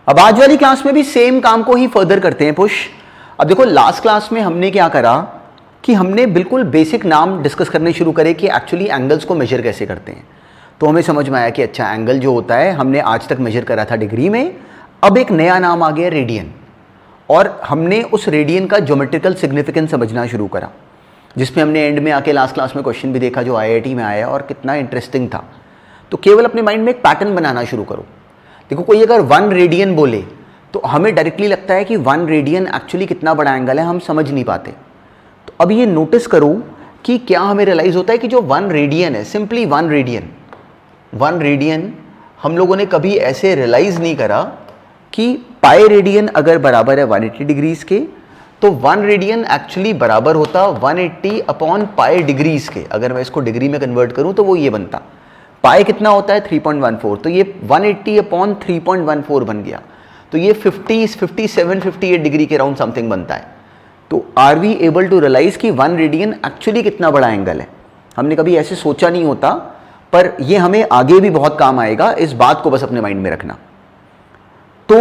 अब आज वाली क्लास में भी सेम काम को ही फर्दर करते हैं पुश। अब देखो लास्ट क्लास में हमने क्या करा कि हमने बिल्कुल बेसिक नाम डिस्कस करने शुरू करे कि एक्चुअली एंगल्स को मेजर कैसे करते हैं। तो हमें समझ में आया कि अच्छा एंगल जो होता है हमने आज तक मेजर करा था डिग्री में, अब एक नया नाम आ गया रेडियन, और हमने उस रेडियन का ज्योमेट्रिकल सिग्निफिकेंस समझना शुरू करा, जिसमें हमने एंड में आके लास्ट क्लास में क्वेश्चन भी देखा जो आईआईटी में आया और कितना इंटरेस्टिंग था। तो केवल अपने माइंड में एक पैटर्न बनाना शुरू करो। देखो कोई अगर 1 रेडियन बोले तो हमें डायरेक्टली लगता है कि 1 रेडियन एक्चुअली कितना बड़ा एंगल है, हम समझ नहीं पाते। तो अब ये नोटिस करो कि क्या हमें रियलाइज होता है कि जो 1 रेडियन है, सिंपली 1 रेडियन हम लोगों ने कभी ऐसे रियलाइज नहीं करा कि पाई रेडियन अगर बराबर है 180 डिग्रीज के, तो 1 रेडियन एक्चुअली बराबर होता 180 अपॉन पाई डिग्रीज के। अगर मैं इसको डिग्री में कन्वर्ट करूं तो वो ये बनता, पाई कितना होता है 3.14, तो ये 180 अपॉन 3.14 बन गया। तो ये 57-58 डिग्री के राउंड समथिंग बनता है। तो are we able to realise कि 1 रेडियन एक्चुअली कितना बड़ा एंगल है। हमने कभी ऐसे सोचा नहीं होता, पर ये हमें आगे भी बहुत काम आएगा, इस बात को बस अपने माइंड में रखना। तो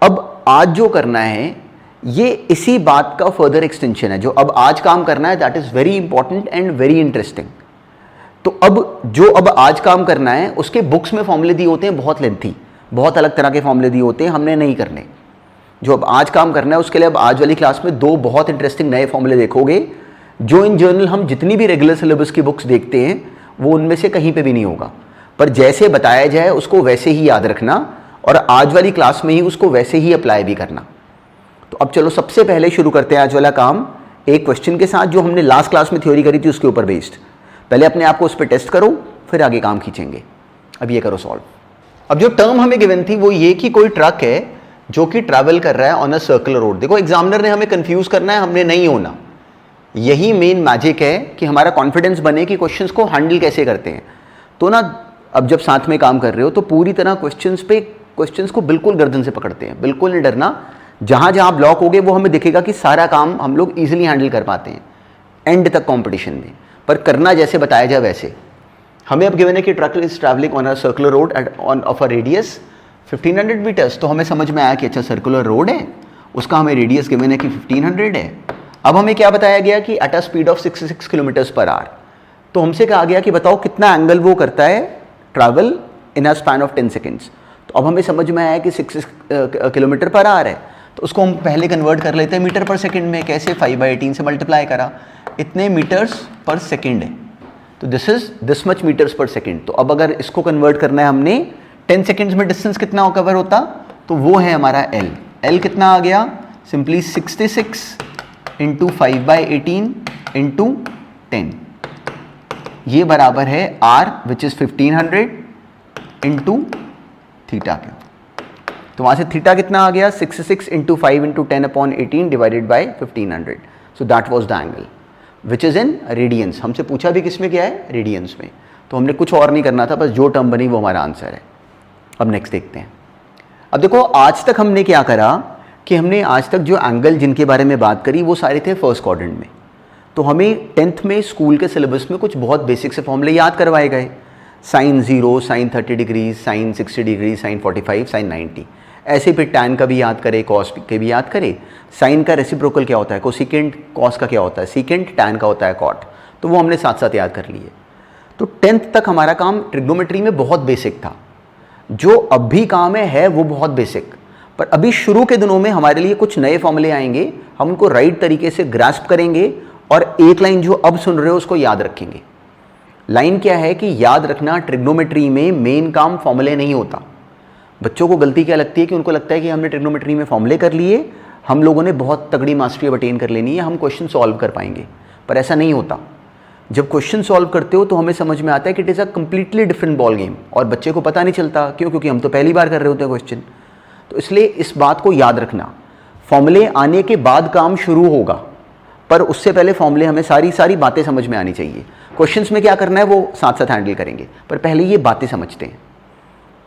अब आज जो करना है ये इसी बात का फर्दर एक्सटेंशन है। जो अब आज काम करना है that is very important and very interesting. तो अब आज काम करना है उसके बुक्स में फॉर्मूले दिए होते हैं बहुत लेंथी, बहुत अलग तरह के फॉर्मूले दिए होते हैं, हमने नहीं करने। जो अब आज काम करना है उसके लिए अब आज वाली क्लास में 2 बहुत इंटरेस्टिंग नए फॉर्मूले देखोगे, जो इन जनरल हम जितनी भी रेगुलर सिलेबस की बुक्स देखते हैं वो उनमें से कहीं पे भी नहीं होगा। पर जैसे बताया जाए उसको वैसे ही याद रखना और आज वाली क्लास में ही उसको वैसे ही अप्लाई भी करना। तो अब चलो सबसे पहले शुरू करते हैं आज वाला काम एक क्वेश्चन के साथ जो हमने लास्ट क्लास में थ्योरी करी थी उसके ऊपर बेस्ड। पहले अपने आप को उस पर टेस्ट करो, फिर आगे काम खींचेंगे। अब ये करो सॉल्व। अब जो टर्म हमें गिवन थी वो ये कि कोई ट्रक है जो कि ट्रैवल कर रहा है ऑन अ सर्कुलर रोड। देखो एग्जामिनर ने हमें कंफ्यूज करना है, हमने नहीं होना। यही मेन मैजिक है कि हमारा कॉन्फिडेंस बने कि क्वेश्चंस को हैंडल कैसे करते हैं। तो ना अब जब साथ में काम कर रहे हो तो पूरी तरह क्वेश्चंस को बिल्कुल गर्दन से पकड़ते हैं, बिल्कुल नहीं डरना। जहां जहां ब्लॉक हो गए वो हमें दिखेगा कि सारा काम हम लोग इजीली हैंडल कर पाते हैं एंड तक कंपटीशन में, पर करना जैसे बताया जाए वैसे। हमें अब गिवन है कि truck is travelling on a circular road of a radius 1500 metres. तो हमें समझ में आया कि अच्छा सर्कुलर रोड है, उसका हमें रेडियस गिवन है कि 1500 है। अब हमें क्या बताया गया कि at a speed of 66 kilometres per hour. तो हमसे कहा गया कि बताओ कितना एंगल वो करता है travel in a span of 10 seconds. तो अब हमें समझ में आया कि 66 किलोमीटर पर आवर है, तो उसको हम पहले कन्वर्ट कर लेते हैं मीटर पर सेकंड में। कैसे? 5/18 से मल्टीप्लाई करा, इतने मीटर्स पर सेकंड है, तो this is this much metres पर सेकंड। तो अब अगर इसको कन्वर्ट करना है हमने 10 सेकंड्स में डिस्टेंस कितना कवर होता, तो वो है हमारा एल कितना आ गया, सिंपली 66 इंटू 5/18 इंटू 10, ये बराबर है R which is 1500 into theta के। तो वहां से थीटा कितना आ गया, 66 into 5 into 10 upon 18 divided by 1500। So that was the angle which is in radians. हमसे पूछा भी किस में क्या है, रेडियंस में। तो हमने कुछ और नहीं करना था, बस जो टर्म बनी वो हमारा आंसर है। अब नेक्स्ट देखते हैं। अब देखो आज तक हमने क्या करा कि हमने आज तक जो एंगल जिनके बारे में बात करी वो सारे थे फर्स्ट क्वाड्रेंट में। तो हमें 10th में स्कूल के सिलेबस में कुछ बहुत बेसिक से फॉर्मूले याद करवाए गए, sine 0, sine 30 degree, sine 60 degree, sine 45, sine 90। ऐसे फिर टैन का भी याद करे, कॉस के भी याद करे। साइन का रेसिप्रोकल क्या होता है, कोसिकेंट, कॉस का क्या होता है सीकेंट, टैन का होता है कॉट। तो वो हमने साथ साथ याद कर लिए। तो 10th तक हमारा काम ट्रिग्नोमेट्री में बहुत बेसिक था। जो अब भी काम है वो बहुत बेसिक, पर अभी शुरू के दिनों में हमारे लिए कुछ नए फॉर्मूले आएंगे, हम उनको राइट तरीके से ग्रास्प करेंगे और एक लाइन जो अब सुन रहे हो उसको याद रखेंगे। लाइन क्या है कि याद रखना, ट्रिग्नोमेट्री में मेन काम फॉर्मूले नहीं होता। बच्चों को गलती क्या लगती है कि उनको लगता है कि हमने ट्रिग्नोमेट्री में फॉर्मूले कर लिए, हम लोगों ने बहुत तगड़ी मास्टरी अब अटेन कर लेनी है, हम क्वेश्चन सॉल्व कर पाएंगे, पर ऐसा नहीं होता। जब क्वेश्चन सॉल्व करते हो तो हमें समझ में आता है कि it is a completely different ball game, और बच्चे को पता नहीं चलता। क्यों? क्योंकि हम तो पहली बार कर रहे होते हैं क्वेश्चन। तो इसलिए इस बात को याद रखना, फॉर्मूले आने के बाद काम शुरू होगा, पर उससे पहले फॉर्मूले हमें सारी बातें समझ में आनी चाहिए। क्वेश्चंस में क्या करना है वो साथ साथ हैंडल करेंगे, पर पहले ये बातें समझते हैं।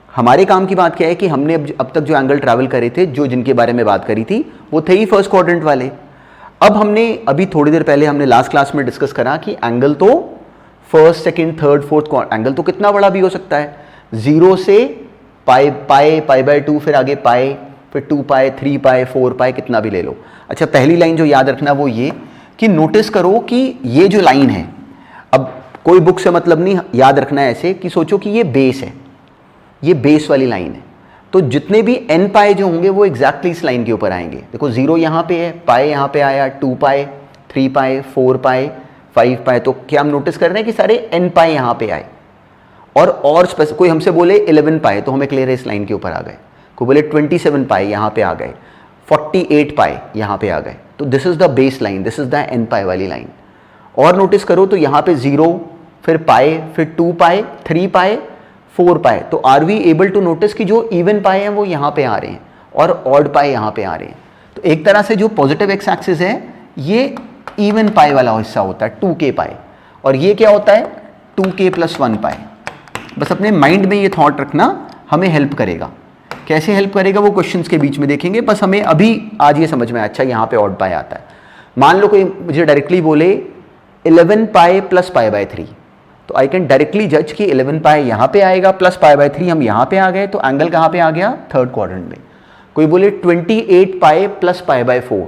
हमारे काम की बात क्या है कि हमने अब तक जो एंगल ट्रैवल करे थे, जो जिनके बारे में बात करी थी, वो थे ही फर्स्ट क्वाड्रेंट वाले। अब हमने अभी थोड़ी देर पहले हमने लास्ट क्लास में डिस्कस करा कि एंगल तो first, second, third, fourth angle तो कितना बड़ा भी हो सकता है। 0 से पाई पाई पाई बाय 2, फिर आगे पाई, फिर 2 पाई, 3 पाई, 4 पाई, कितना भी ले लो। अच्छा, पहली लाइन जो याद रखना वो ये कि नोटिस करो कि ये जो लाइन है, अब कोई बुक से मतलब नहीं, याद रखना है ऐसे कि सोचो कि ये बेस है, ये बेस वाली लाइन है, तो जितने भी n पाए जो होंगे वो एग्जैक्टली इस लाइन के ऊपर आएंगे। देखो 0 यहाँ पे है, पाए यहाँ पे आया, 2 पाए, 3 पाए, 4 पाए, 5 पाए, तो क्या हम नोटिस कर रहे हैं कि सारे n पाए यहाँ पे आए। और कोई हमसे बोले 11 पाए तो हमें क्लियर है इस लाइन के ऊपर आ गए, कोई बोले 27 पाए यहाँ पे आ गए, 48 पाए यहाँ पे आ गए, तो this is the base line, this is the n पाए वाली लाइन। और नोटिस करो तो यहाँ पे 0, फिर पाए, फिर 2 पाए, 3 पाए, 4 पाए, तो are we able to notice कि जो इवन पाए हैं वो यहाँ पे आ रहे हैं और ऑड पाए यहाँ पे आ रहे हैं। तो एक तरह से जो पॉजिटिव एक्स एक्सिस है ये इवन पाए वाला हिस्सा होता है 2k पाए, और ये क्या होता है 2k + 1 पाए। बस अपने माइंड में ये थॉट रखना, हमें हेल्प करेगा। कैसे हेल्प करेगा वो क्वेश्चंस के बीच में देखेंगे, बस हमें अभी आज ये समझ में आया, अच्छा यहाँ पे ऑड पाए आता है। मान लो कोई मुझे डायरेक्टली बोले 11 पाए + पाई बाय 3, तो आई कैन डायरेक्टली जज कि 11 पाए यहाँ पे आएगा + पाई बाय 3, हम यहाँ पे आ गए, तो एंगल कहाँ पे आ गया, थर्ड क्वाड्रेंट में। कोई बोले 28 पाए + पाई बाय 4,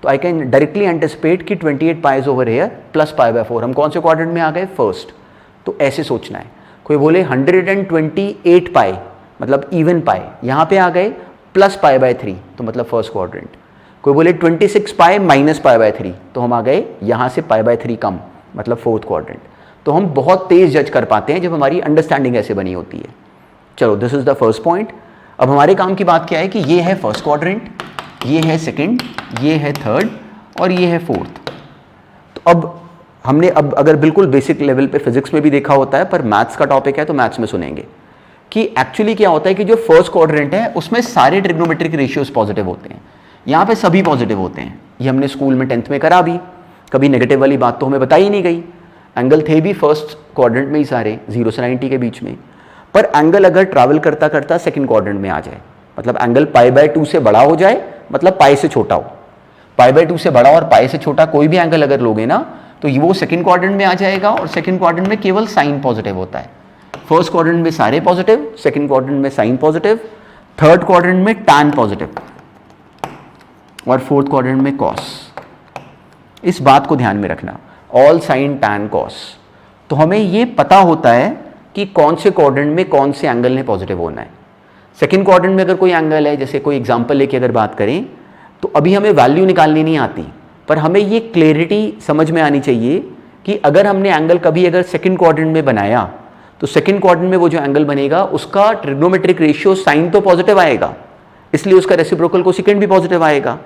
तो आई कैन डायरेक्टली एंटिसिपेट कि 28 pies over here + pi by 4, हम कौन से क्वाड्रेंट में आ गए, फर्स्ट। तो ऐसे सोचना है। कोई बोले 128 पाए मतलब इवन पाए यहाँ पे आ गए + पाई बाय 3, तो मतलब फर्स्ट क्वाड्रेंट। कोई बोले 26 पाए - पाई बाय 3, तो हम आ गए यहाँ से पाई बाय 3 कम, मतलब फोर्थ क्वाड्रेंट। तो हम बहुत तेज जज कर पाते हैं जब हमारी अंडरस्टैंडिंग ऐसे बनी होती है। चलो, this is the first point. अब हमारे काम की बात क्या है कि ये है फर्स्ट क्वाड्रेंट, ये है सेकंड, ये है थर्ड और ये है फोर्थ। तो अब हमने अगर बिल्कुल बेसिक लेवल पे फिजिक्स में भी देखा होता है, पर मैथ्स का टॉपिक है तो मैथ्स में सुनेंगे कि एक्चुअली क्या होता है कि जो फर्स्ट क्वाड्रेंट है उसमें सारे ट्रिग्नोमेट्रिक रेशियोज पॉजिटिव होते हैं। यहाँ पे सभी पॉजिटिव होते हैं, ये हमने स्कूल में 10th में करा भी, कभी नेगेटिव वाली बात तो हमें बताई ही नहीं गई। एंगल थे भी फर्स्ट क्वाड्रेंट में ही सारे, 0 से 90 के बीच में, पर एंगल अगर ट्रैवल करता करता सेकंड क्वाड्रेंट में आ जाए, मतलब एंगल पाई बाय 2 से बड़ा हो जाए, मतलब पाई से छोटा हो, पाई बाय 2 से बड़ा और पाई से छोटा कोई भी एंगल अगर लोगे ना, तो वो सेकंड क्वाड्रेंट में आ जाएगा, और सेकंड क्वाड्रेंट में केवल साइन पॉजिटिव होता है। फर्स्ट क्वाड्रेंट में सारे पॉजिटिव, सेकंड क्वाड्रेंट में साइन पॉजिटिव, थर्ड क्वाड्रेंट में टैन पॉजिटिव और फोर्थ क्वाड्रेंट में कॉस। इस बात को ध्यान में रखना, ऑल साइन टैन कॉस। तो हमें ये पता होता है कि कौन से क्वाड्रेंट में कौन से एंगल ने पॉजिटिव होना है। सेकंड क्वाड्रेंट में अगर कोई एंगल है, जैसे कोई एग्जांपल लेके अगर बात करें, तो अभी हमें वैल्यू निकालनी नहीं आती, पर हमें ये क्लैरिटी समझ में आनी चाहिए कि अगर हमने एंगल कभी अगर सेकंड क्वाड्रेंट में बनाया, तो सेकंड क्वाड्रेंट में वो जो एंगल बनेगा उसका ट्रिग्नोमेट्रिक रेशियो साइन तो पॉजिटिव आएगा, इसलिए उसका रेसिप्रोकल कोसेकेंट भी पॉजिटिव आएगा।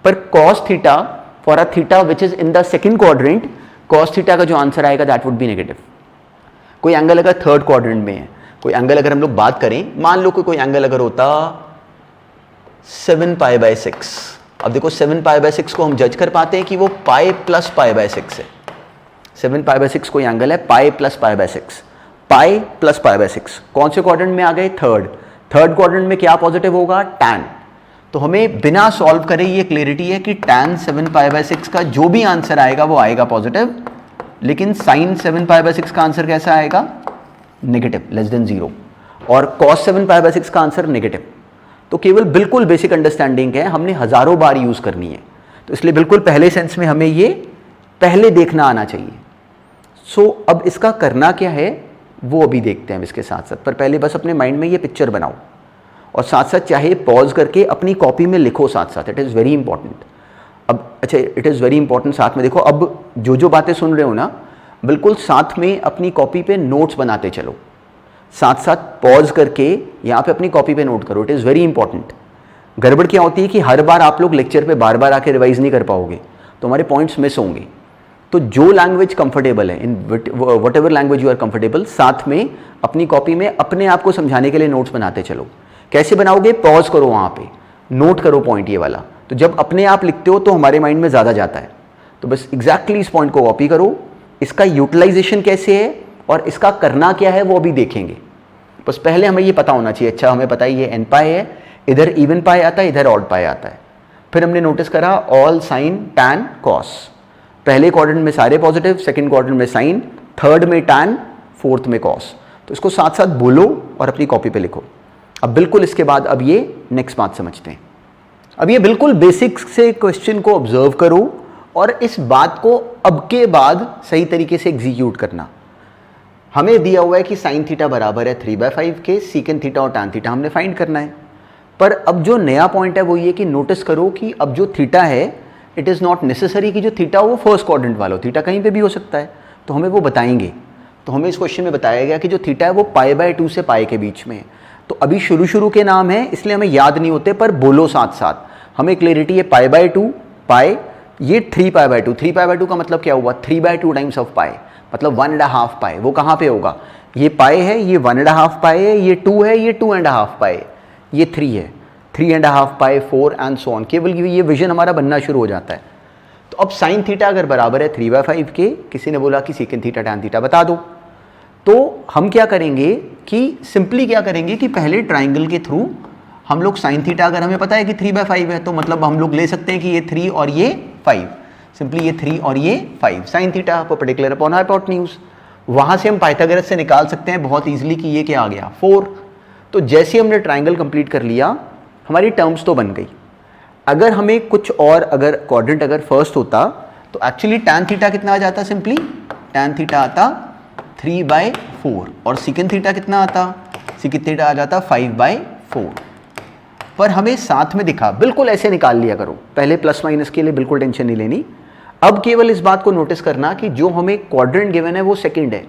पर cos theta for a theta which is in the second quadrant, cos theta का जो आंसर आएगा दैट वुड बी नेगेटिव। कोई एंगल अगर थर्ड क्वाड्रेंट में है, कोई एंगल अगर हम लोग बात करें, मान लो कोई एंगल अगर होता 7 पाई बाय 6, अब देखो 7 पाई बाय 6 को हम जज कर पाते हैं कि वो पाई + पाई बाय 6 है। 7 पाई बाय 6 कोई एंगल है, पाई + pi by 6, pi + pi by 6, कौन से क्वाड्रेंट में आ गए, थर्ड क्वाड्रेंट में क्या पॉजिटिव होगा, टैन। तो हमें बिना सॉल्व करे ये क्लैरिटी है कि टैन 7 पाई बाय 6 का जो भी आंसर आएगा वो आएगा पॉजिटिव, लेकिन साइन 7 पाई बाय 6 का आंसर कैसा आएगा, नेगेटिव, <0, और cos 7 पाई बाय 6 का आंसर नेगेटिव। तो केवल बिल्कुल बेसिक अंडरस्टैंडिंग है, हमने हजारों बार यूज करनी है, तो इसलिए बिल्कुल पहले सेंस में हमें ये पहले देखना आना चाहिए। सो अब इसका करना क्या है वो अभी देखते हैं इसके साथ साथ, पर पहले बस अपने माइंड में ये पिक्चर बनाओ और साथ साथ चाहे पॉज करके अपनी कॉपी में लिखो साथ साथ, इट इज़ वेरी इंपॉर्टेंट। अब अच्छा, इट इज़ वेरी इंपॉर्टेंट, साथ में देखो, अब जो बातें सुन रहे हो ना, बिल्कुल साथ में अपनी कॉपी पे नोट्स बनाते चलो, साथ साथ पॉज करके यहाँ पे अपनी कॉपी पे नोट करो, इट इज़ वेरी इंपॉर्टेंट। गड़बड़ क्या होती है कि हर बार आप लोग लेक्चर पे बार बार आके रिवाइज नहीं कर पाओगे, तो हमारे पॉइंट्स मिस होंगे। तो जो लैंग्वेज कंफर्टेबल है, in whatever language you are comfortable, साथ में अपनी कॉपी में अपने आप को समझाने के लिए नोट्स बनाते चलो। कैसे बनाओगे, पॉज करो, वहाँ पे नोट करो पॉइंट ये वाला, तो जब अपने आप लिखते हो तो हमारे माइंड में ज़्यादा जाता है। तो बस एग्जैक्टली इस पॉइंट को कॉपी करो, इसका यूटिलाइजेशन कैसे है और इसका करना क्या है वो अभी देखेंगे। बस पहले हमें ये पता होना चाहिए, अच्छा हमें पता है ये n पाई है, इधर इवन पाई आता है, इधर ऑड पाई आता है। फिर हमने नोटिस करा ऑल साइन टैन कॉस, पहले क्वाड्रेंट में सारे पॉजिटिव, सेकंड क्वाड्रेंट में साइन, थर्ड में टैन, फोर्थ में कॉस। तो इसको साथ साथ बोलो और अपनी कॉपी पे लिखो। अब बिल्कुल इसके बाद अब ये नेक्स्ट बात समझते हैं। अब ये बिल्कुल बेसिक से क्वेश्चन को ऑब्जर्व करो और इस बात को अब के बाद सही तरीके से एग्जीक्यूट करना। हमें दिया हुआ है कि साइन थीटा बराबर है 3/5 के, सीकेंट थीटा और टैन थीटा हमने फाइंड करना है। पर अब जो नया पॉइंट है वो ये कि नोटिस करो कि अब जो थीटा है इट इज़ नॉट नेसेसरी कि जो थीटा वो फर्स्ट क्वाड्रेंट वाला हो, थीटा कहीं पे भी हो सकता है, तो हमें वो बताएंगे। तो हमें इस क्वेश्चन में बताया गया कि जो थीटा है वो π/2 से पाई के बीच में है। तो अभी शुरू के नाम है इसलिए हमें याद नहीं होते, पर बोलो साथ साथ, हमें क्लियरिटी है π/2 पाई, ये 3π/2, 3π/2 का मतलब क्या हुआ 3/2 टाइम्स ऑफ पाई, मतलब 1.5 पाई। वो कहाँ पे होगा, ये पाई है, ये 1.5 पाई है, ये 2 है, ये 2.5 पाई, ये 3 है, 3.5 पाई, 4 एंड सो ऑन। केवल ये विजन हमारा बनना शुरू हो जाता है। तो अब साइन थीटा अगर बराबर है 3/5 के, किसी ने बोला कि सीकेंट थीटा टैन थीटा बता दो, तो हम क्या करेंगे कि सिंपली क्या करेंगे कि पहले ट्राइंगल के थ्रू हम लोग साइन थीटा, अगर हमें पता है कि 3/5 है तो मतलब हम लोग ले सकते हैं कि ये 3 और ये 5, सिंपली ये 3 और ये 5, sine theta perpendicular upon hypotenuse. वहाँ से हम पाइथागोरस से निकाल सकते हैं बहुत ईजिली कि ये क्या आ गया 4। तो जैसे हमने ट्राइंगल कंप्लीट कर लिया, हमारी टर्म्स तो बन गई। अगर हमें कुछ और, अगर क्वाड्रेंट अगर फर्स्ट होता तो एक्चुअली टैन थीटा कितना आ जाता, सिंपली टैन थीटा आता 3/4 और सीकेंट थीटा कितना आता, सीकेंट थीटा आ जाता 5/4। पर हमें साथ में दिखा, बिल्कुल ऐसे निकाल लिया करो, पहले प्लस माइनस के लिए बिल्कुल टेंशन नहीं लेनी। अब केवल इस बात को नोटिस करना कि जो हमें क्वाड्रेंट गिवन है वो सेकंड है।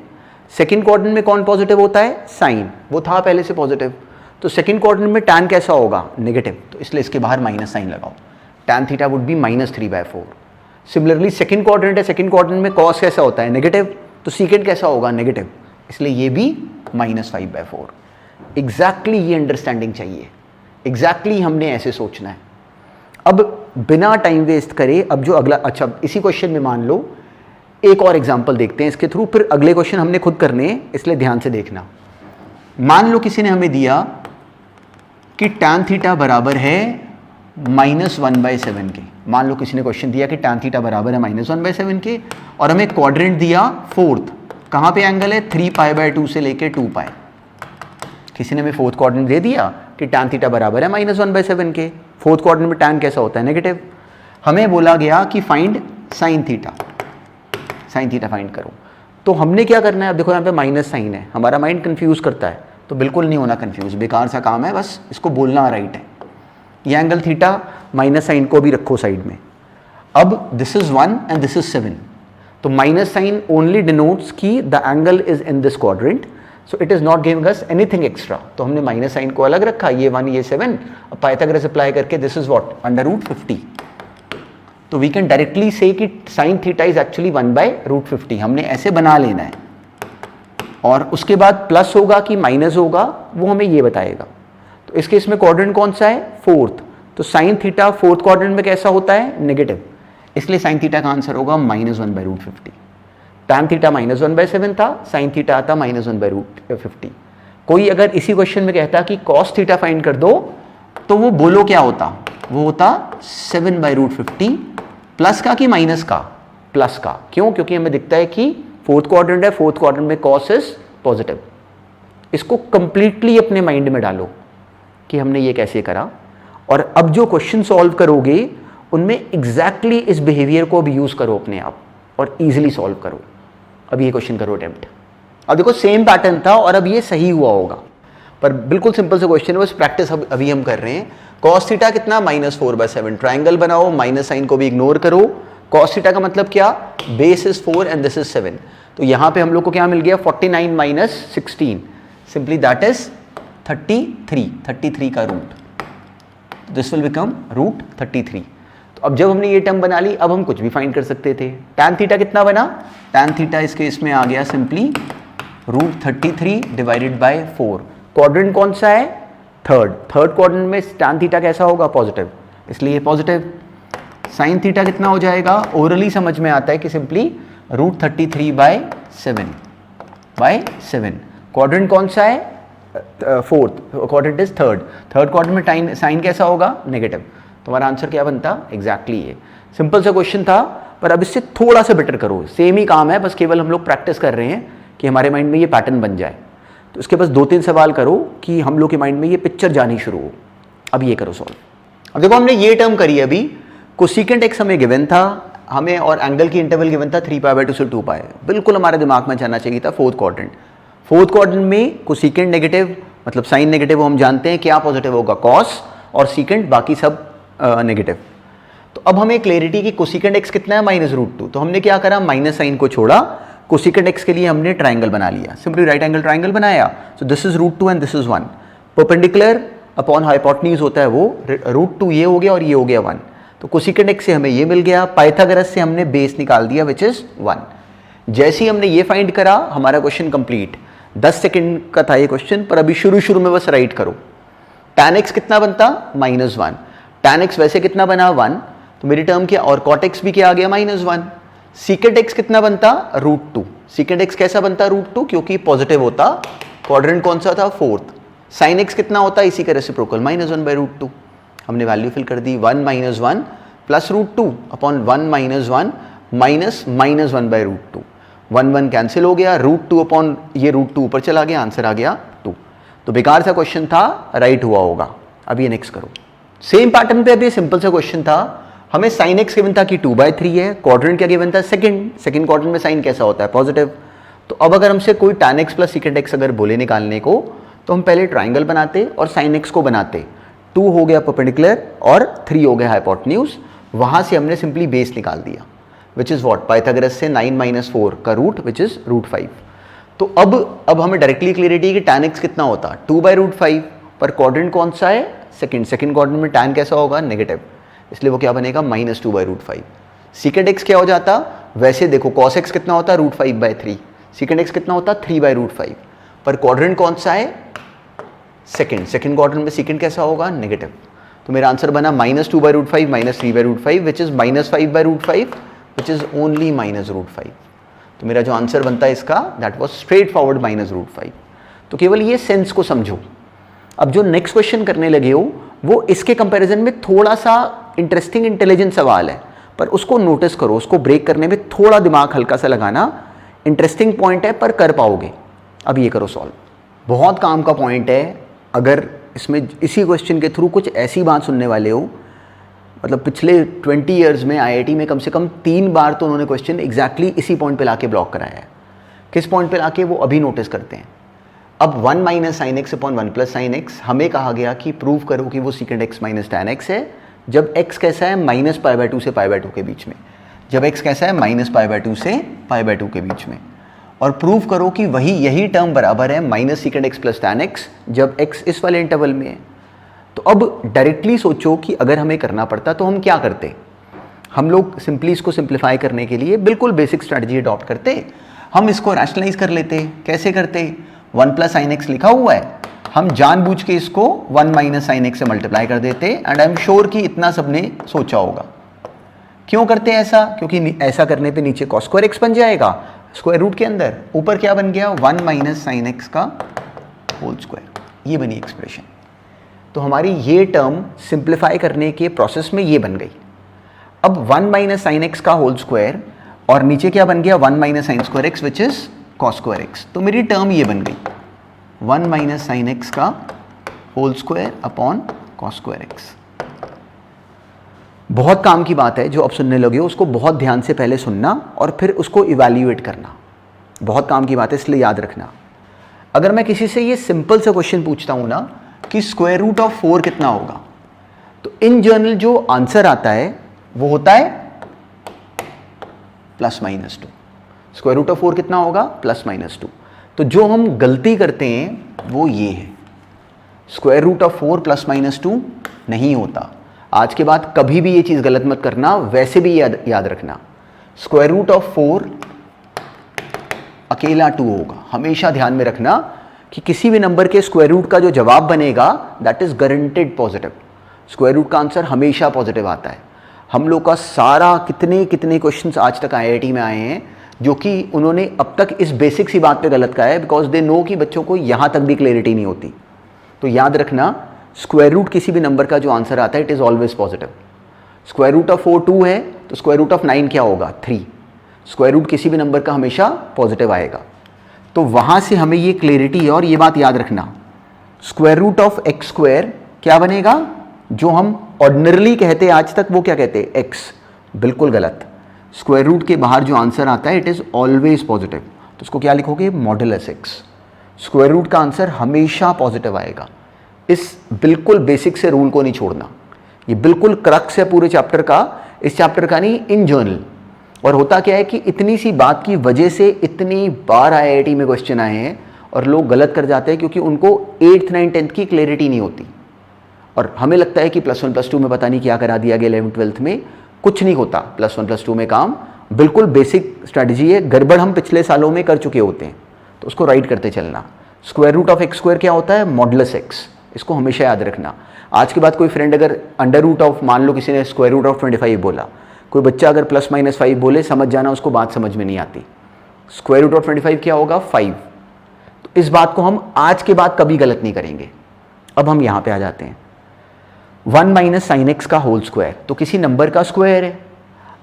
सेकंड क्वाड्रेंट में कौन पॉजिटिव होता है, साइन, वो था पहले से पॉजिटिव। तो सेकंड क्वाड्रेंट में टैन कैसा होगा, नेगेटिव, तो इसलिए इसके बाहर माइनस साइन लगाओ, tan theta would be -3/4। Similarly second quadrant है, सेकंड क्वाड्रेंट में कॉस कैसा होता है, नेगेटिव, तो सीकेंट कैसा होगा, नेगेटिव, इसलिए ये भी -5/4। एग्जैक्टली ये अंडरस्टैंडिंग चाहिए, एग्जैक्टली हमने ऐसे सोचना है। अब बिना टाइम वेस्ट करे, अब जो अगला, अच्छा इसी क्वेश्चन में मान लो एक और एग्जांपल देखते हैं इसके थ्रू, फिर अगले क्वेश्चन हमने खुद करने हैं, इसलिए ध्यान से देखना। मान लो किसी ने हमें दिया कि टैन थीटा बराबर है -1/7 के, मान लो किसी ने क्वेश्चन दिया कि टैन थीटा बराबर है -1/7 के, और हमें क्वाड्रेंट दिया फोर्थ, कहाँ पे एंगल है 3π/2 से लेके 2π। किसी ने हमें फोर्थ क्वाड्रेंट दे दिया कि टैन थीटा बराबर है -1/7 के, फोर्थ क्वाड्रेंट में टैन कैसा होता है, नेगेटिव। हमें बोला गया कि find sine theta, sine theta find करो। तो हमने क्या करना है, अब देखो यहाँ पे माइनस साइन है, हमारा माइंड कंफ्यूज करता है, तो बिल्कुल नहीं होना कंफ्यूज, बेकार सा काम है, बस इसको बोलना राइट है। ये एंगल थीटा, माइनस साइन को भी रखो साइड में। अब this is 1 and this is 7, तो माइनस साइन ओनली डिनोट्स की the angle is in this quadrant, so it is not giving us anything extra. तो हमने माइनस साइन को अलग रखा, ये 1 ये 7, अब पाइथागोरस अप्लाई करके दिस इज व्हाट √50। तो वी कैन डायरेक्टली से कि साइन थीटा इज एक्चुअली 1/√50, हमने ऐसे बना लेना है। और उसके बाद प्लस होगा कि माइनस होगा वो हमें ये बताएगा। तो इस केस में क्वाड्रेंट कौन सा है, फोर्थ, तो साइन थीटा फोर्थ क्वाड्रेंट में कैसा होता है, नेगेटिव, इसलिए साइन थीटा का आंसर होगा -1/√50। टैन थीटा -1/7 था, साइन थीटा आता -1/√50। कोई अगर इसी क्वेश्चन में कहता कि कॉस थीटा फाइंड कर दो, तो वो बोलो क्या होता, वो होता 7/√50, प्लस का कि माइनस का, प्लस का। क्यों, क्योंकि हमें दिखता है कि फोर्थ क्वाड्रेंट है, फोर्थ क्वाड्रेंट में कॉस इज पॉजिटिव। इसको कंप्लीटली अपने माइंड में डालो कि हमने ये कैसे करा, और अब जो क्वेश्चन सॉल्व करोगे उनमें एग्जैक्टली इस बिहेवियर को भी यूज करो अपने आप और इजीली सॉल्व करो। अब ये क्वेश्चन करो अटेम्प्ट। अब देखो सेम पैटर्न था और अब ये सही हुआ होगा, पर बिल्कुल सिंपल से क्वेश्चन है, बस प्रैक्टिस अभी हम कर रहे हैं। कॉस थीटा कितना, -4/7, ट्राइंगल बनाओ, माइनस साइन को भी इग्नोर करो। कॉस थीटा का मतलब क्या, base is 4 and this is 7, तो यहाँ पे हम लोग को क्या मिल गया 49 - 16, सिंपली दैट इज 33 का रूट, दिस विल बिकम √33। तो अब जब हमने ये टर्म बना ली, अब हम कुछ भी फाइंड कर सकते थे। टैन थीटा कितना बना, टैन थीटा इस केस में आ गया सिंपली √33 डिवाइडेड बाय 4। क्वाड्रेंट कौन सा है, थर्ड क्वाड्रेंट में टैन थीटा कैसा होगा, पॉजिटिव, इसलिए पॉजिटिव। साइन थीटा कितना हो जाएगा, ओरली समझ में आता है कि सिंपली √33/7। क्वाड्रेंट कौन सा है, fourth, quadrant is third quadrant में साइन कैसा होगा, नेगेटिव। तुम्हारा आंसर क्या बनता, एग्जैक्टली ये। सिंपल सा क्वेश्चन था, पर अब इससे थोड़ा सा बेटर करो, सेम ही काम है, बस केवल हम लोग प्रैक्टिस कर रहे हैं कि हमारे माइंड में ये पैटर्न बन जाए। तो इसके बस 2-3 सवाल करो कि हम लोग के माइंड में ये पिक्चर जानी शुरू हो। अब ये करो सॉल्व। अब देखो हमने ये टर्म करी अभी, कोसेकेंट एक्स हमें गिवन था हमें, और एंगल की इंटरवल गिवन था 3π/2 से 2π। बिल्कुल हमारे दिमाग में जाना चाहिए था फोर्थ क्वाड्रेंट। फोर्थ क्वाड्रेंट में कोसेकेंट नेगेटिव मतलब साइन नेगेटिव, हम जानते हैं क्या पॉजिटिव होगा कॉस, और सीकेंट बाकी सब नेगेटिव। तो अब हमें क्लैरिटी कि कोसेकेंट एक्स कितना है -√2। तो हमने क्या करा, माइनस साइन को छोड़ा, कोसेकेंट एक्स के लिए हमने ट्राइंगल बना लिया, सिंपली राइट एंगल ट्राइंगल बनाया। So this is √2 and this is 1। Perpendicular upon hypotenuse होता है वो, √2 ये हो गया और ये हो गया 1। तो कोसेकेंट एक्स से हमें ये मिल गया, पाइथागोरस से हमने बेस निकाल दिया विच इज 1। जैसे ही हमने ये फाइंड करा हमारा क्वेश्चन कंप्लीट। 10 सेकंड का था ये क्वेश्चन, पर अभी शुरू में बस राइट करो। tan x कितना बनता, -1। tan x वैसे कितना बना, 1। तो मेरी टर्म क्या, और cot x भी क्या आ गया, -1। secant x कितना बनता, √2। secant x कैसा बनता, √2, क्योंकि पॉजिटिव होता, क्वाड्रेंट कौन सा था, फोर्थ। sin x कितना होता, इसी का रेसिप्रोकल -1/√2। हमने वैल्यू फिल कर दी, 1 - 1 प्लस √2 अपॉन 1 - 1 माइनस -1/√2। 1 1 कैंसिल हो गया, √2 अपॉन ये √2 ऊपर चला गया, आंसर आ गया 2। तो बेकार सा क्वेश्चन था, राइट हुआ होगा। अब ये नेक्स्ट करो। सेम पैटर्न पे अभी सिंपल सा क्वेश्चन था, हमें sin x गिवन था कि 2/3 है, क्वाड्रेंट क्या गिवन था, सेकंड क्वाड्रेंट में साइन कैसा होता है, पॉजिटिव। तो अब अगर हमसे कोई tan x plus secant x अगर बोले निकालने को, तो हम पहले ट्राइंगल बनाते और sin x को बनाते। 2 हो गया परपेंडिकुलर और 3 हो गया हाइपोटेन्यूज। वहां से हमने सिंपली बेस निकाल दिया विच इज व्हाट, पाइथागोरस से 9 - 4 का रूट विच इज √5। तो अब हमें डायरेक्टली क्लियरिटी कि tan x कितना होता, 2/√5। पर क्वाड्रेंट कौन सा है, सेकंड क्वाड्रेंट में tan कैसा होगा, नेगेटिव, इसलिए वो क्या बनेगा, -2/√5। secant x क्या हो जाता, वैसे देखो cos x कितना होता, √5/3। secant x कितना होता, 3/√5। पर क्वाड्रेंट कौन सा है, सेकंड क्वाड्रेंट में secant कैसा होगा, नेगेटिव। तो मेरा आंसर बना -2/√5 -3/√5 which is -5/√5 which is only -√5। तो मेरा जो आंसर बनता है इसका, दैट वाज स्ट्रेट फॉरवर्ड -√5। तो केवल ये सेंस को समझो। अब जो नेक्स्ट क्वेश्चन करने लगे हो वो इसके कंपैरिजन में थोड़ा सा इंटरेस्टिंग इंटेलिजेंट सवाल है, पर उसको नोटिस करो, उसको ब्रेक करने में थोड़ा दिमाग हल्का सा लगाना। इंटरेस्टिंग पॉइंट है पर कर पाओगे। अब ये करो सॉल्व, बहुत काम का पॉइंट है। अगर इसमें इसी क्वेश्चन के थ्रू कुछ ऐसी बात सुनने वाले हो, मतलब पिछले 20 ईयर्स में आईआईटी में कम से कम 3 बार तो उन्होंने क्वेश्चन एग्जैक्टली इसी पॉइंट पे लाके ब्लॉक कराया है। किस पॉइंट पे लाके, वो अभी नोटिस करते हैं। अब 1 - sin x upon 1 + sin x, हमें कहा गया कि प्रूव करो कि वो secant x - tan x है, जब x कैसा है, -π/2 से π/2 के बीच में। जब x कैसा है, -π/2 से π/2 के बीच में। और प्रूव करो कि यही टर्म बराबर है -secant x + tan x, जब x इस वाले इंटरवल में है। तो अब डायरेक्टली सोचो कि अगर हमें करना पड़ता तो हम क्या करते। हम लोग सिंपली इसको सिंप्लीफाई करने के लिए बिल्कुल बेसिक स्ट्रैटेजी अडॉप्ट करते, हम इसको रैशनलाइज कर लेते। कैसे करते, 1 + sin x लिखा हुआ है, हम जानबूझ के इसको 1 - sin x से मल्टीप्लाई कर देते। एंड आई एम श्योर कि इतना सबने सोचा होगा। क्यों करते हैं ऐसा, क्योंकि ऐसा करने पे नीचे cos² x बन जाएगा स्क्वायर रूट के अंदर, ऊपर क्या बन गया, 1 - sin x का होल स्क्वायर। ये बनी एक्सप्रेशन। तो हमारी ये टर्म सिंप्लीफाई करने के प्रोसेस में ये बन गई। अब 1 - sin x का होल स्क्वायर और नीचे क्या बन गया, 1 - sin² x which is cos² x। तो मेरी टर्म ये बन गई, 1 - sin x का whole square upon cos² x। बहुत काम की बात है जो अब सुनने लगे हो, उसको बहुत ध्यान से पहले सुनना और फिर उसको इवैल्यूएट करना। बहुत काम की बात है, इसलिए याद रखना। अगर मैं किसी से ये सिंपल सा क्वेश्चन पूछता हूं ना कि √4 कितना होगा, तो इन जनरल जो आंसर आता है वो होता है +-2। √4 कितना होगा, +-2। तो जो हम गलती करते हैं वो ये है, √4 +-2 नहीं होता। आज के बाद कभी भी ये चीज गलत मत करना। वैसे भी याद रखना, √4 अकेला 2 होगा। हमेशा ध्यान में रखना कि किसी भी नंबर के स्क्वायर रूट का जो जवाब बनेगा that is guaranteed positive. Square root का आंसर हमेशा पॉजिटिव आता है। हम लोग का सारा कितने क्वेश्चंस आज तक आईआईटी में आए हैं जो कि उन्होंने अब तक इस बेसिक सी बात पे गलत कहा है, बिकॉज दे नो कि बच्चों को यहां तक भी क्लैरिटी नहीं होती। तो याद रखना, स्क्वायर रूट किसी भी नंबर का जो आंसर आता है इट इज ऑलवेज पॉजिटिव। √4 2 है तो √9 क्या होगा, 3। स्क्वायर रूट किसी भी नंबर का हमेशा पॉजिटिव आएगा। तो वहां से हमें ये क्लैरिटी है। और ये बात याद रखना, square root of x square क्या बनेगा, जो हम ऑर्डिनरली कहते हैं आज तक वो क्या कहते हैं, एक्स। बिल्कुल गलत। स्क्वायर रूट के बाहर जो आंसर आता है इट इज ऑलवेज पॉजिटिव, तो उसको क्या लिखोगे, मॉडुलस एक्स। स्क्वायर रूट का आंसर हमेशा पॉजिटिव आएगा। इस बिल्कुल बेसिक से रूल को नहीं छोड़ना, ये बिल्कुल क्रक्स है पूरे चैप्टर का, इस चैप्टर का नहीं, इन जनरल। और होता क्या है कि इतनी सी बात की वजह से इतनी बार IIT में क्वेश्चन आए हैं और लोग गलत कर जाते हैं, क्योंकि उनको 8th 9th 10th की क्लैरिटी नहीं होती। और हमें लगता है कि +1 +2 में पता नहीं क्या करा दिया गया, 11th 12th में कुछ नहीं होता। +1 +2 में काम बिल्कुल बेसिक स्ट्रैटेजी है, गड़बड़ हम पिछले सालों में कर चुके होते हैं, तो उसको राइट करते चलना। Square root of x square क्या होता है, मॉडुलस एक्स। इसको हमेशा याद रखना। आज के बाद कोई फ्रेंड अगर अंडर रूट ऑफ, मान लो किसी ने स्क्वायर रूट ऑफ 25 बोला, कोई बच्चा अगर +-5 बोले, समझ जाना उसको बात समझ में नहीं आती। स्क्वायर रूट ऑफ 25 क्या होगा, 5। तो इस बात को हम आज के बाद कभी गलत नहीं करेंगे। अब हम यहां पे आ जाते हैं, 1 - sin x का होल स्क्वायर, तो किसी नंबर का स्क्वायर है।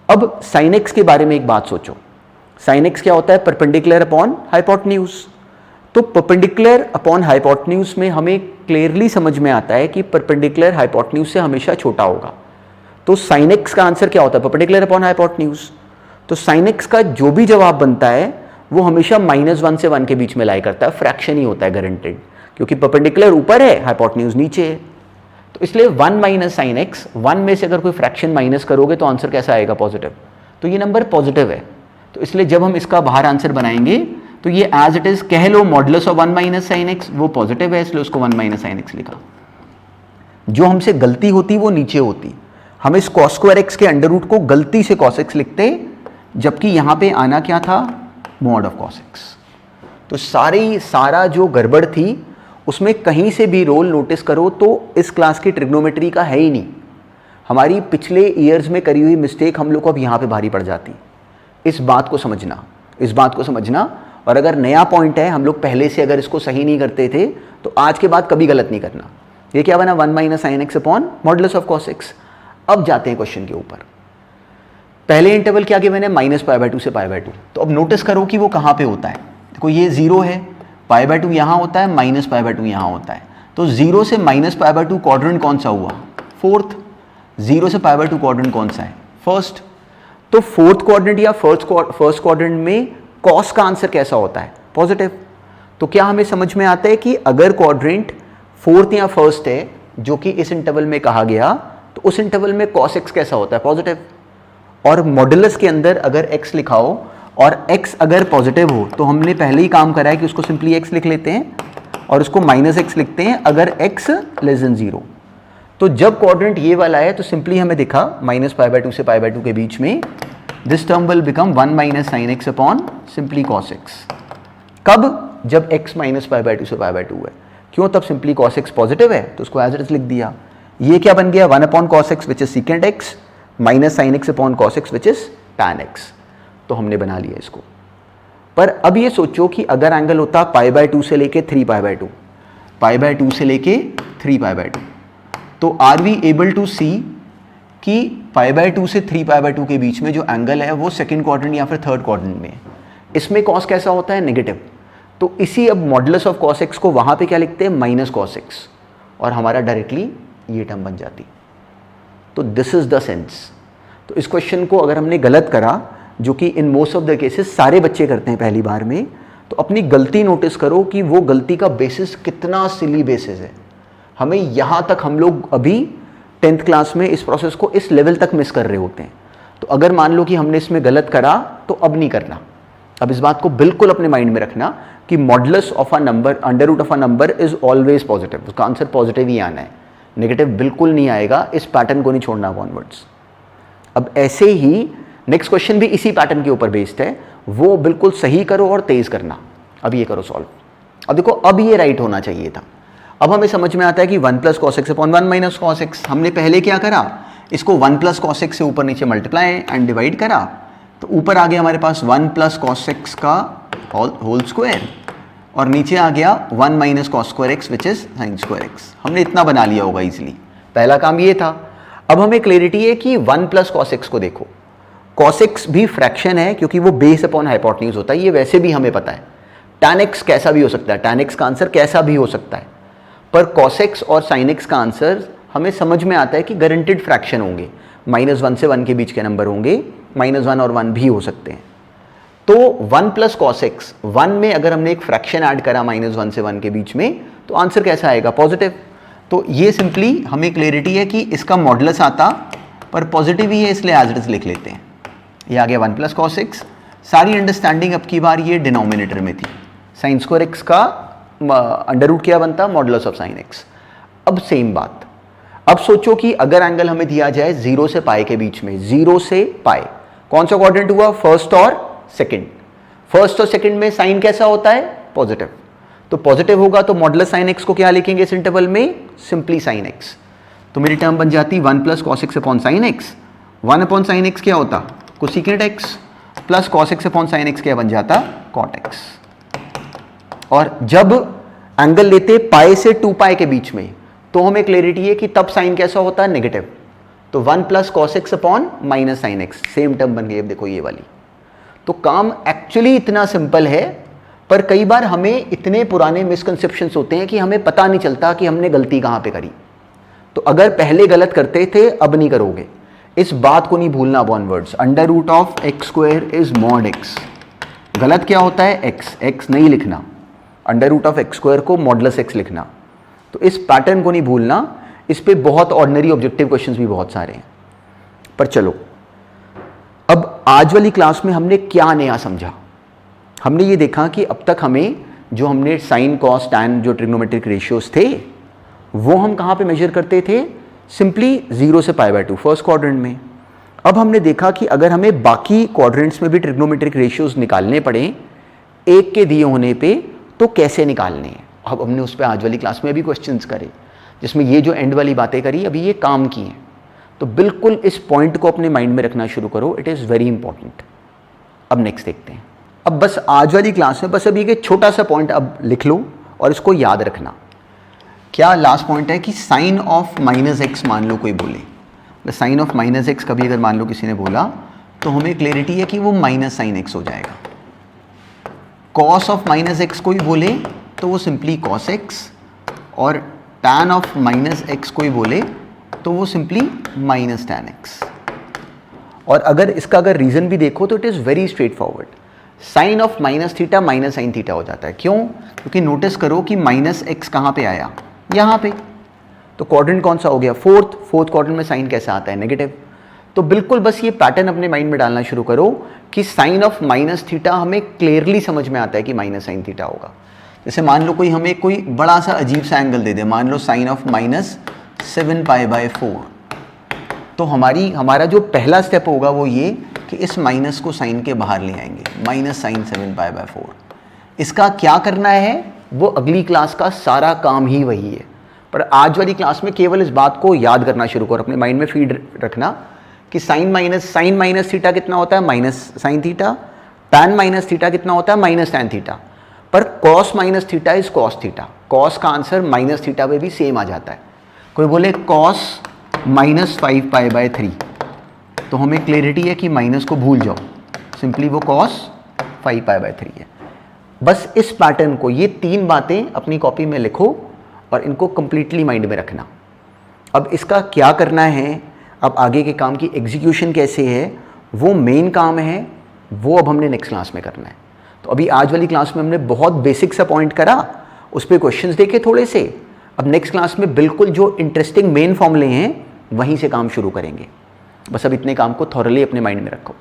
अब sin x के बारे में एक बात सोचो, sin x क्या होता है, परपेंडिकुलर अपॉन हाइपोटेन्यूज। तो परपेंडिकुलर अपॉन हाइपोटेन्यूज में हमें क्लियरली समझ में आता है कि परपेंडिकुलर हाइपोटेन्यूज से हमेशा छोटा होगा। तो sin x का आंसर क्या होता है, परपेंडिकुलर अपॉन हाइपोटेन्यूज। तो sin x का जो भी जवाब बनता है वो हमेशा -1 से 1 के बीच में लाई करता है, फ्रैक्शन ही होता है गारंटेड, क्योंकि परपेंडिकुलर ऊपर है, हाइपोटेन्यूज नीचे है। तो इसलिए 1 - sin x, 1 में से अगर कोई फ्रैक्शन माइनस करोगे तो आंसर कैसा आएगा, पॉजिटिव। तो ये नंबर पॉजिटिव है, तो इसलिए जब हम इसका बाहर आंसर बनाएंगे तो ये एज इट इज कह लो, मॉडुलस ऑफ 1 - sin x वो पॉजिटिव है, इसलिए उसको 1 - sin x लिखा। जो हमसे गलती होती वो नीचे होती, हम इस cos स्क्वायर x के अंडर रूट को गलती से cos x लिखते, जबकि यहां पे आना क्या था, मॉड ऑफ cos x। तो सारा जो गड़बड़ थी उसमें कहीं से भी रोल नोटिस करो तो इस क्लास की ट्रिग्नोमेट्री का है ही नहीं। हमारी पिछले ईयर्स में करी हुई मिस्टेक हम लोग को अब यहाँ पे भारी पड़ जाती। इस बात को समझना, और अगर नया पॉइंट है, हम लोग पहले से अगर इसको सही नहीं करते थे तो आज के बाद कभी गलत नहीं करना। ये क्या बना, 1 - sin x upon modulus of cos x। अब जाते हैं क्वेश्चन के ऊपर। पहले इंटरवल क्या गिवन है, -π/2 से π/2। तो अब नोटिस करो कि वो कहाँ पे होता है। देखो ये 0 है, π/2 यहाँ होता है, -π/2 यहाँ होता है। तो 0 से -π/2 क्वाड्रेंट कौन सा हुआ, 4th। 0 से π/2 क्वाड्रेंट कौन सा है, 1st। तो 4th क्वाड्रेंट या फर्स्ट क्वाड्रेंट में cos का आंसर कैसा होता है, पॉजिटिव। तो क्या हमें समझ में आता है कि अगर क्वाड्रेंट 4th या 1st है, जो कि इस इंटरवल में कहा गया, तो उस इंटरवल में cos x कैसा होता है, पॉजिटिव। और मॉडुलस के अंदर अगर x लिखाओ और x अगर पॉजिटिव हो, तो हमने पहले ही काम करा है कि उसको सिंपली x लिख लेते हैं और उसको -x लिखते हैं अगर x <0। तो जब क्वाड्रेंट ये वाला है तो सिंपली हमें दिखा -π/2 से π/2 के बीच में, this term will become 1 - sin x upon simply cos x। कब, जब x -π/2 से π/2 है। क्यों, तब सिंपली cos x पॉजिटिव है, तो उसको एज इट इज लिख दिया। ये क्या बन गया, 1/cos x which is secant x - sin x upon cos x which is tan x। तो हमने बना लिया इसको। पर अब ये सोचो कि अगर एंगल होता π/2 से लेके 3π/2, π/2 से लेके 3π/2, तो आर वी एबल टू सी कि π/2 से 3π/2 के बीच में जो एंगल है वो सेकंड क्वाड्रेंट या फिर थर्ड क्वाड्रेंट में है। इसमें cos कैसा होता है, नेगेटिव। तो इसी अब मॉडुलस ऑफ cos x को वहां पे क्या लिखते हैं, -cos x, और हमारा डायरेक्टली ये टर्म बन जाती। तो दिस इज द सेंस। तो इस क्वेश्चन को अगर हमने गलत करा, जो कि in most of the cases सारे बच्चे करते हैं पहली बार में, तो अपनी गलती नोटिस करो कि वो गलती का बेसिस कितना सिली बेसिस है। हमें यहाँ तक हम लोग अभी 10th क्लास में इस प्रोसेस को इस लेवल तक मिस कर रहे होते हैं। तो अगर मान लो कि हमने इसमें गलत करा तो अब नहीं करना। अब इस बात को बिल्कुल अपने माइंड में रखना कि modulus of a number, under root of a number is always positive. उसका आंसर पॉजिटिव ही आना है, नेगेटिव बिल्कुल नहीं आएगा। इस पैटर्न को नहीं छोड़ना ऑनवर्ड्स। अब ऐसे ही नेक्स्ट क्वेश्चन भी इसी पैटर्न के ऊपर बेस्ड है, वो बिल्कुल सही करो और तेज करना। अब ये करो सॉल्व। अब देखो, अब ये राइट होना चाहिए था। अब हमें समझ में आता है कि 1 + cos x upon 1 - cos x। हमने पहले क्या करा, इसको 1 + cos x से ऊपर नीचे मल्टीप्लाई एंड डिवाइड करा, तो ऊपर आ गया हमारे पास 1 + cos x का होल स्क्वायर, और नीचे आ गया 1 - cos square x which is sin square x। हमने इतना बना लिया होगा इजीली। पहला काम ये था। अब हमें क्लैरिटी है कि 1 + cos x को देखो, cos x भी फ्रैक्शन है क्योंकि वो बेस अपॉन हाइपोटेन्यूज होता है, ये वैसे भी हमें पता है। tan x कैसा भी हो सकता है, tan x का आंसर कैसा भी हो सकता है, पर cos x और sin x का आंसर हमें समझ में आता है कि गारंटेड फ्रैक्शन होंगे, -1 से 1 के बीच के नंबर होंगे, -1 और 1 भी हो सकते हैं। तो 1 प्लस cos x, 1 में अगर हमने एक फ्रैक्शन ऐड करा -1 से 1 के बीच में, तो आंसर कैसा आएगा? पॉजिटिव। तो ये सिंपली हमें क्लियरिटी है कि इसका मॉडुलस आता पर पॉजिटिव ही है, इसलिए एज इट इज लिख लेते हैं। ये आ गया 1 प्लस cos x। सारी अंडरस्टैंडिंग अब की बार ये डिनोमिनेटर में थी। साइन स्क्वायर x का अंडर रूट क्या बनता? Modulus of sine x। अब सेम बात, अब सोचो कि अगर एंगल हमें दिया जाए 0 से पाई के बीच में, 0 से पाई, कौन सा क्वाड्रेंट हुआ? फर्स्ट और सेकंड। फर्स्ट और सेकंड में साइन कैसा होता है? पॉजिटिव। तो पॉजिटिव होगा तो मॉडुलस साइन x को क्या लिखेंगे इस इंटरवल में? Simply sine x। तो मेरी टर्म बन जाती 1 plus cos x upon sine x। 1 upon sine x क्या होता? Cosecant x plus cos x upon sine x क्या बन जाता? cot x। और जब एंगल लेते पाई से 2 पाई के बीच में, तो हमें क्लियरिटी है कि तब साइन कैसा होता है? नेगेटिव। तो 1 plus cos x upon minus sine x, same term बन गई। अब देखो ये वाली। तो काम एक्चुअली इतना सिंपल है, पर कई बार हमें इतने पुराने मिसकंसेप्शंस होते हैं कि हमें पता नहीं चलता कि हमने गलती कहाँ पे करी। तो अगर पहले गलत करते थे, अब नहीं करोगे। इस बात को नहीं भूलना onwards. Under root of x square is mod x. गलत क्या होता है? एक्स। एक्स नहीं लिखना, under root of x square को मॉडुलस एक्स लिखना। तो इस पैटर्न को नहीं भूलना। इस पे बहुत ऑर्डिनरी ऑब्जेक्टिव क्वेश्चंस भी बहुत सारे हैं। पर चलो, अब आज वाली क्लास में हमने क्या नया समझा? हमने ये देखा कि अब तक हमें जो हमने साइन कॉस टैन जो ट्रिग्नोमेट्रिक रेशियोज थे, वो हम कहाँ पे मेजर करते थे? सिंपली 0 से π/2 फर्स्ट क्वाड्रेंट में। अब हमने देखा कि अगर हमें बाकी क्वाड्रेंट्स में भी ट्रिग्नोमेट्रिक रेशियोज निकालने पड़े एक के दिए होने पे, तो कैसे निकालने हैं? अब हमने उस पर आज वाली क्लास में भी क्वेश्चंस करे, जिसमें ये जो एंड वाली बातें करी अभी ये काम की हैं। तो बिल्कुल इस पॉइंट को अपने माइंड में रखना शुरू करो, इट इज़ वेरी इंपॉर्टेंट। अब नेक्स्ट देखते हैं। अब बस आज वाली क्लास में बस अभी एक छोटा सा पॉइंट अब लिख लो और इसको याद रखना। क्या लास्ट पॉइंट है कि साइन ऑफ -x मान लो कोई बोले, साइन ऑफ -x कभी अगर मान लो किसी ने बोला, तो हमें क्लियरिटी है कि वो माइनस साइन x हो जाएगा। कॉस ऑफ -x कोई बोले तो वो सिंपली cos x, और tan ऑफ -x कोई बोले तो वो सिंपली माइनस tan x। और अगर इसका अगर रीजन भी देखो तो it is very straightforward. Sine of minus theta minus sine theta हो जाता है। क्यों? क्योंकि नोटिस करो कि -x कहाँ पे आया? यहाँ पे। तो क्वाड्रेंट कौन सा हो गया? फोर्थ क्वाड्रेंट में साइन कैसा आता है? नेगेटिव। तो बिल्कुल बस ये पैटर्न अपने माइंड में डालना शुरू करो कि साइन ऑफ माइनस थीटा हमें क्लियरली समझ में आता है कि माइनस साइन थीटा होगा। जैसे मान लो कोई हमें कोई बड़ा सा अजीब सा एंगल दे दे, मान लो साइन ऑफ -7 π/4, तो हमारा जो पहला स्टेप होगा वो ये कि इस माइनस को साइन के बाहर ले आएंगे, -sin7 π/4। इसका क्या करना है वो अगली क्लास का सारा काम ही वही है, पर आज वाली क्लास में केवल इस बात को याद करना शुरू करो, अपने माइंड में फीड रखना कि साइन माइनस थीटा कितना होता है? Minus sine theta. Tan minus theta कितना होता है? Minus tan theta. पर cos minus theta is cos theta. Cos का आंसर माइनस थीटा पे भी सेम आ जाता है। कोई बोले कॉस -5 π/3, तो हमें क्लियरिटी है कि माइनस को भूल जाओ, सिंपली वो cos 5 π/3 है। बस इस पैटर्न को, ये 3 बातें अपनी कॉपी में लिखो और इनको कंप्लीटली माइंड में रखना। अब इसका क्या करना है, अब आगे के काम की एग्जीक्यूशन कैसे है, वो मेन काम है, वो अब हमने नेक्स्ट क्लास में करना है। तो अभी आज वाली क्लास में हमने बहुत बेसिक सा पॉइंट करा, उस पर क्वेश्चंस देखे थोड़े से। अब नेक्स्ट क्लास में बिल्कुल जो इंटरेस्टिंग मेन फॉर्मूले हैं वहीं से काम शुरू करेंगे। बस अब इतने काम को थॉरली अपने माइंड में रखो।